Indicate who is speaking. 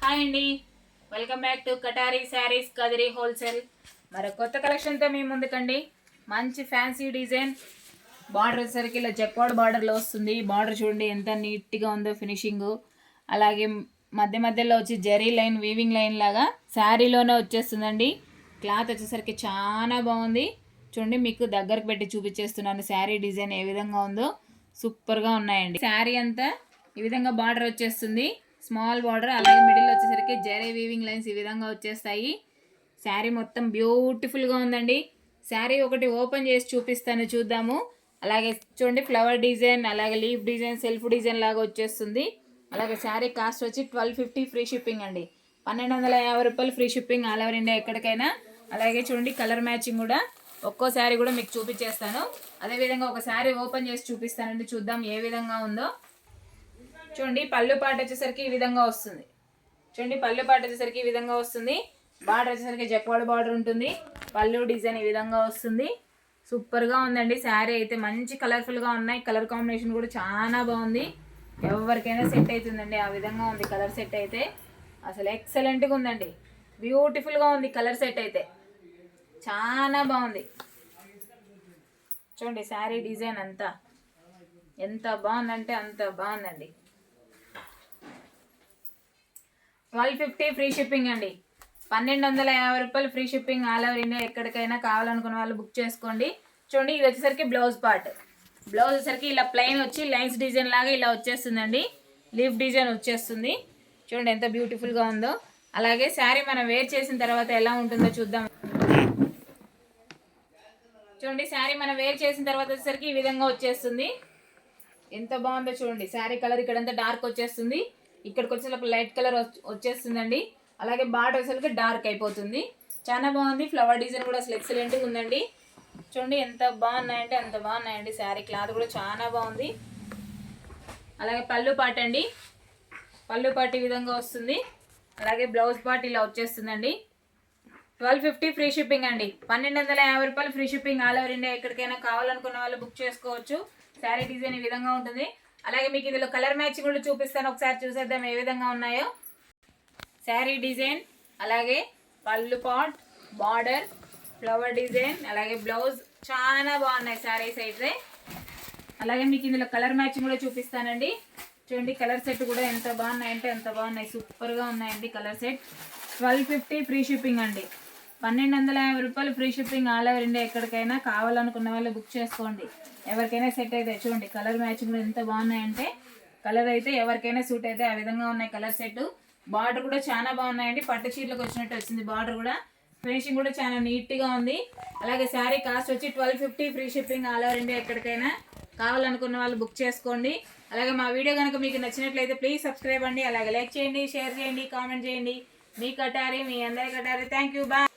Speaker 1: Hi అండి, welcome back to కటారీ saris Kadiri wholesale. మరి కొత్త కలెక్షన్తో మీ ముందుకండి. మంచి ఫ్యాన్సీ డిజైన్ బార్డర్ వచ్చేసరికి ఇలా జక్వాడ్ బార్డర్లో వస్తుంది. బార్డర్ చూడండి ఎంత నీట్గా ఉందో ఫినిషింగు. అలాగే మధ్య మధ్యలో వచ్చి జరీ లైన్ వీవింగ్ లైన్ లాగా శారీలోనే వచ్చేస్తుందండి. క్లాత్ వచ్చేసరికి చాలా బాగుంది. చూడండి మీకు దగ్గరకు పెట్టి చూపించేస్తున్నాను శారీ డిజైన్ ఏ విధంగా ఉందో. సూపర్గా ఉన్నాయండి. శారీ అంతా ఈ విధంగా బార్డర్ వచ్చేస్తుంది, స్మాల్ బార్డర్. అలాగే మిడిల్ వచ్చేసరికి జరీ వీవింగ్ లైన్స్ ఈ విధంగా వచ్చేస్తాయి. శారీ మొత్తం బ్యూటిఫుల్గా ఉందండి. శారీ ఒకటి ఓపెన్ చేసి చూపిస్తాను, చూద్దాము. అలాగే చూడండి ఫ్లవర్ డిజైన్, అలాగే లీఫ్ డిజైన్, సెల్ఫ్ డిజైన్ లాగా వచ్చేస్తుంది. అలాగే శారీ కాస్ట్ వచ్చి 1250 ఫ్రీ షిప్పింగ్ అండి. 1250 రూపాయలు free shipping all over India ఎక్కడికైనా. అలాగే చూడండి కలర్ మ్యాచింగ్ కూడా ఒక్కో శారీ కూడా మీకు చూపించేస్తాను. అదేవిధంగా ఒక శారీ ఓపెన్ చేసి చూపిస్తానండి, చూద్దాం ఏ విధంగా ఉందో. చూడండి పళ్ళు పాట వచ్చేసరికి ఈ విధంగా వస్తుంది. చూడండి పళ్ళు పాట వచ్చేసరికి ఈ విధంగా వస్తుంది. బార్డర్ వచ్చేసరికి జక్వాడ్ బార్డర్ ఉంటుంది. పళ్ళు డిజైన్ ఈ విధంగా వస్తుంది. సూపర్గా ఉందండి. శారీ అయితే మంచి కలర్ఫుల్గా ఉన్నాయి. కలర్ కాంబినేషన్ కూడా చాలా బాగుంది. ఎవరికైనా సెట్ అవుతుందండి, ఆ విధంగా ఉంది కలర్ సెట్ అయితే. అసలు ఎక్సలెంట్గా ఉందండి, బ్యూటిఫుల్గా ఉంది కలర్ సెట్ అయితే, చాలా బాగుంది. చూడండి శారీ డిజైన్ అంతా ఎంత బాగుందంటే అంత బాగుందండి. 1250 ఫ్రీ షిప్పింగ్ అండి. 1250 రూపాయలు free shipping all over India ఎక్కడికైనా. కావాలనుకున్న వాళ్ళు బుక్ చేసుకోండి. చూడండి ఇది వచ్చేసరికి బ్లౌజ్ పార్ట్. బ్లౌజ్ వచ్చేసరికి ఇలా ప్లెయిన్ వచ్చి లైన్స్ డిజైన్ లాగా ఇలా వచ్చేస్తుందండి. లీఫ్ డిజైన్ వచ్చేస్తుంది. చూడండి ఎంత బ్యూటిఫుల్గా ఉందో. అలాగే శారీ మనం వేర్ చేసిన తర్వాత ఎలా ఉంటుందో చూద్దాం. చూడండి శారీ మనం వేర్ చేసిన తర్వాత వచ్చేసరికి ఈ విధంగా వచ్చేస్తుంది. ఎంత బాగుందో చూడండి. శారీ కలర్ ఇక్కడంతా డార్క్ వచ్చేస్తుంది, ఇక్కడికి వచ్చేసరికి లైట్ కలర్ వచ్చేస్తుందండి. అలాగే బార్డర్ వచ్చేసరికి డార్క్ అయిపోతుంది. చాలా బాగుంది. ఫ్లవర్ డిజైన్ కూడా అసలు ఎక్సలెంట్గా ఉందండి. చూడండి ఎంత బాగున్నాయంటే అంత బాగున్నాయండి. శారీ క్లాత్ కూడా చాలా బాగుంది. అలాగే పళ్ళు పాట అండి, పళ్ళు పాట ఈ విధంగా వస్తుంది. అలాగే బ్లౌజ్ పార్ట్ ఇలా వచ్చేస్తుందండి. 1250 ఫ్రీ షిప్పింగ్ అండి. 1250 రూపాయలు free shipping all over India ఎక్కడికైనా. కావాలనుకున్న వాళ్ళు బుక్ చేసుకోవచ్చు. శారీ డిజైన్ ఈ విధంగా ఉంటుంది. అలాగే మీకు ఇందులో కలర్ మ్యాచింగ్ కూడా చూపిస్తాను, ఒకసారి చూసేద్దాం ఏ విధంగా ఉన్నాయో. శారీ డిజైన్, అలాగే పళ్ళు పాట్, బార్డర్, ఫ్లవర్ డిజైన్, అలాగే బ్లౌజ్ చాలా బాగున్నాయి శారీస్ అయితే. అలాగే మీకు ఇందులో కలర్ మ్యాచింగ్ కూడా చూపిస్తానండి. చూడండి కలర్ సెట్ కూడా ఎంత బాగున్నాయంటే ఎంత బాగున్నాయి, సూపర్గా ఉన్నాయండి కలర్ సెట్. 1250 ఫ్రీ షిప్పింగ్ అండి. 1250 రూపాయలు free shipping all over India ఎక్కడికైనా. కావాలనుకున్న వాళ్ళు బుక్ చేసుకోండి, ఎవరికైనా సెట్ అయితే. చూడండి కలర్ మ్యాచింగ్ కూడా ఎంత బాగున్నాయంటే, కలర్ అయితే ఎవరికైనా సూట్ అయితే ఆ విధంగా ఉన్నాయి కలర్ సెట్. బార్డర్ కూడా చాలా బాగున్నాయండి, పట్టు చీరలకు వచ్చినట్టు వచ్చింది బార్డర్ కూడా. ఫినిషింగ్ కూడా చాలా నీట్గా ఉంది. అలాగే శారీ కాస్ట్ వచ్చి 1250 free shipping all over India ఎక్కడికైనా. కావాలనుకున్న వాళ్ళు బుక్ చేసుకోండి. అలాగే మా వీడియో కనుక మీకు నచ్చినట్లయితే ప్లీజ్ సబ్స్క్రైబ్ అండి. అలాగే లైక్ చేయండి, షేర్ చేయండి, కామెంట్ చేయండి. మీ కటారీ, మీ అందరి కటారీ. Thank you, bye.